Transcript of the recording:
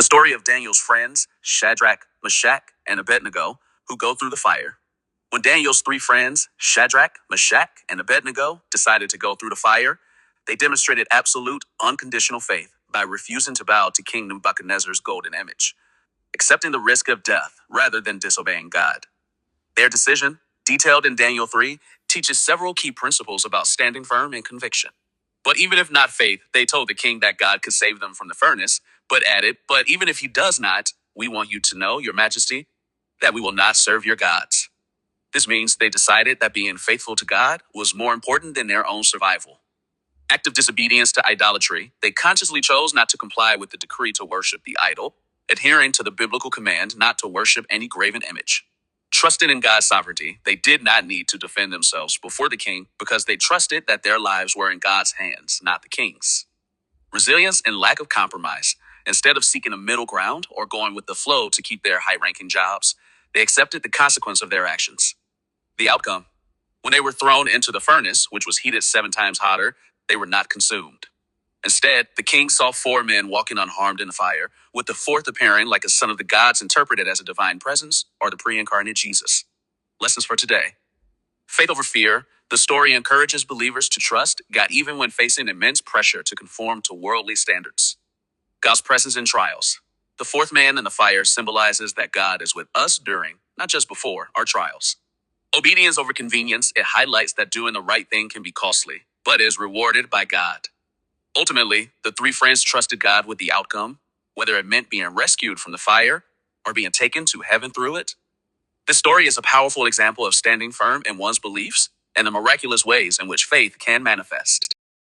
The story of Daniel's friends, Shadrach, Meshach, and Abednego, who go through the fire. When Daniel's three friends, Shadrach, Meshach, and Abednego, decided to go through the fire, they demonstrated absolute, unconditional faith by refusing to bow to King Nebuchadnezzar's golden image, accepting the risk of death rather than disobeying God. Their decision, detailed in Daniel 3, teaches several key principles about standing firm in conviction. But even if not faith, they told the king that God could save them from the furnace, but added, "But even if he does not, we want you to know, your majesty, that we will not serve your gods." This means they decided that being faithful to God was more important than their own survival. Active disobedience to idolatry, they consciously chose not to comply with the decree to worship the idol, adhering to the biblical command not to worship any graven image. Trusting in God's sovereignty, they did not need to defend themselves before the king because they trusted that their lives were in God's hands, not the king's. Resilience and lack of compromise. Instead of seeking a middle ground or going with the flow to keep their high-ranking jobs, they accepted the consequence of their actions. The outcome: when they were thrown into the furnace, which was heated 7 times hotter, they were not consumed. Instead, the king saw 4 men walking unharmed in the fire, with the fourth appearing like a son of the gods interpreted as a divine presence or the pre-incarnate Jesus. Lessons for today. Faith over fear. The story encourages believers to trust God even when facing immense pressure to conform to worldly standards. God's presence in trials. The fourth man in the fire symbolizes that God is with us during, not just before, our trials. Obedience over convenience. It highlights that doing the right thing can be costly, but is rewarded by God. Ultimately, the 3 friends trusted God with the outcome, whether it meant being rescued from the fire or being taken to heaven through it. This story is a powerful example of standing firm in one's beliefs and the miraculous ways in which faith can manifest.